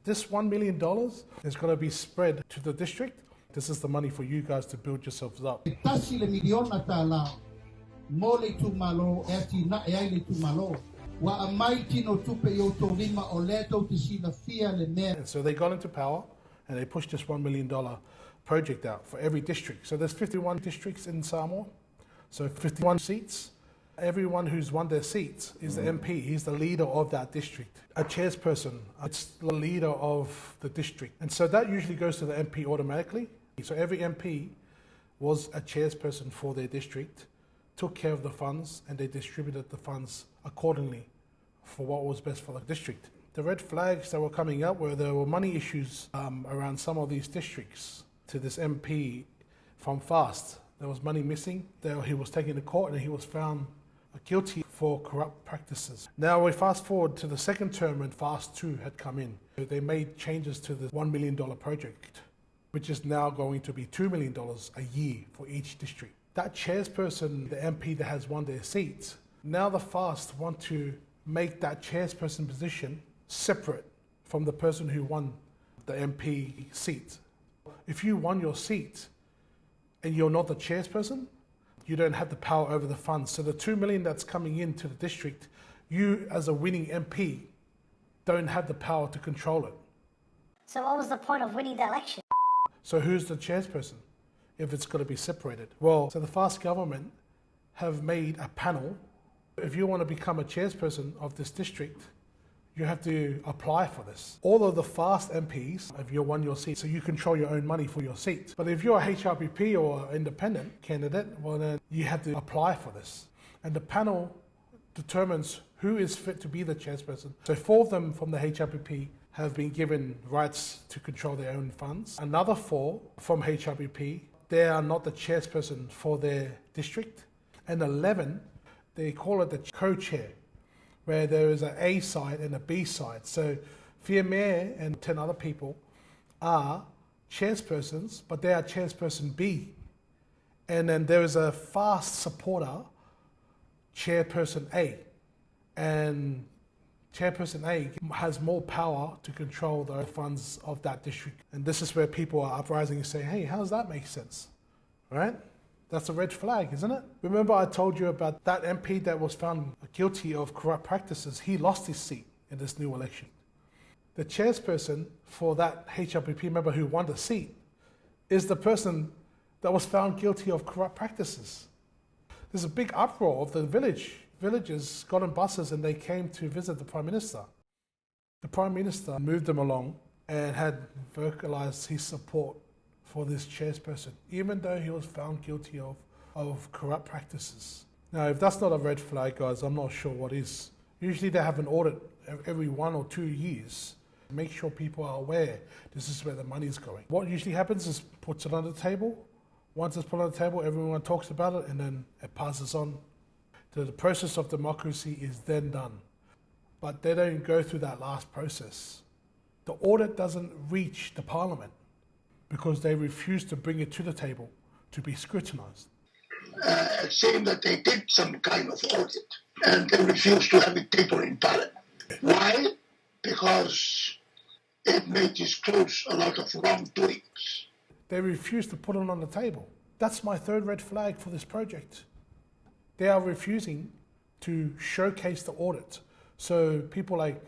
This $1 million is going to be spread to the district. This is the money for you guys to build yourselves up. And so they got into power and they pushed this $1 million project out for every district. So there's 51 districts in Samoa, so 51 seats. Everyone who's won their seats is the MP. He's the leader of that district. A chairperson, it's the leader of the district. And so that usually goes to the MP automatically. So every MP was a chairperson for their district, took care of the funds, and they distributed the funds accordingly for what was best for the district. The red flags that were coming up were there were money issues around some of these districts to this MP from FAST. There was money missing. He was taken to court and he was found guilty for corrupt practices. Now we fast forward to the second term when FAST 2 had come in. They made changes to the $1 million project, which is now going to be $2 million a year for each district. That chairperson, the MP that has won their seats, now the FAST want to make that chairperson position separate from the person who won the MP seat. If you won your seat and you're not the chairperson, you don't have the power over the funds. So the $2 million that's coming into the district, you as a winning MP don't have the power to control it. So what was the point of winning the election? So who's the chairperson if it's going to be separated? Well, so the FAST government have made a panel. If you want to become a chairperson of this district, you have to apply for this. All of the FAST MPs, if you won your seat, so you control your own money for your seat. But if you're a HRPP or independent candidate, well then you have to apply for this. And the panel determines who is fit to be the chairperson. So 4 of them from the HRPP have been given rights to control their own funds. Another 4 from HRPP, they are not the chairperson for their district. And 11, they call it the co-chair, where there is an A side and a B side. So faavae and 10 other people are chairpersons, but they are chairperson B. And then there is a FAST supporter, chairperson A. And chairperson A has more power to control the funds of that district. And this is where people are uprising and saying, hey, how does that make sense? Right? That's a red flag, isn't it? Remember I told you about that MP that was found guilty of corrupt practices. He lost his seat in this new election. The chairperson for that HRPP member who won the seat is the person that was found guilty of corrupt practices. There's a big uproar of the villagers got on buses and they came to visit the Prime Minister. The Prime Minister moved them along and had vocalized his support for this chairperson, even though he was found guilty of corrupt practices. Now, if that's not a red flag, guys, I'm not sure what is. Usually they have an audit every 1 or 2 years. Make sure people are aware this is where the money's going. What usually happens is puts it on the table. Once it's put on the table, everyone talks about it and then it passes on. The process of democracy is then done. But they don't go through that last process. The audit doesn't reach the parliament because they refuse to bring it to the table to be scrutinized. Saying that they did some kind of audit and they refused to have it tabled in parliament. Why? Because it may disclose a lot of wrongdoings. They refuse to put it on the table. That's my third red flag for this project. They are refusing to showcase the audit so people like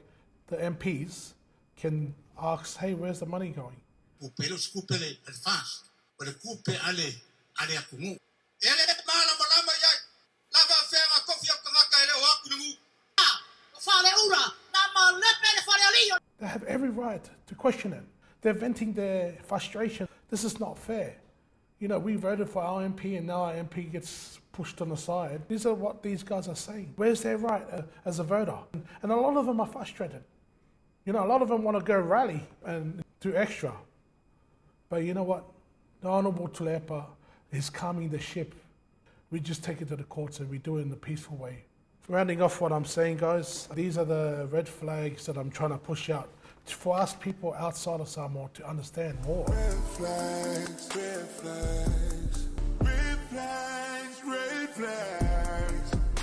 the MPs can ask, hey, where's the money going? They have every right to question it. They're venting their frustration. This is not fair. You know, we voted for our MP and now our MP gets pushed on the side. These are what these guys are saying. Where's their right as a voter? And a lot of them are frustrated. You know, a lot of them want to go rally and do extra. But you know what? The Honourable Tulepa is calming the ship. We just take it to the courts and we do it in a peaceful way. Rounding off what I'm saying, guys, these are the red flags that I'm trying to push out for us people outside of Samoa to understand more. Red flags, red flags, red flags, red flags.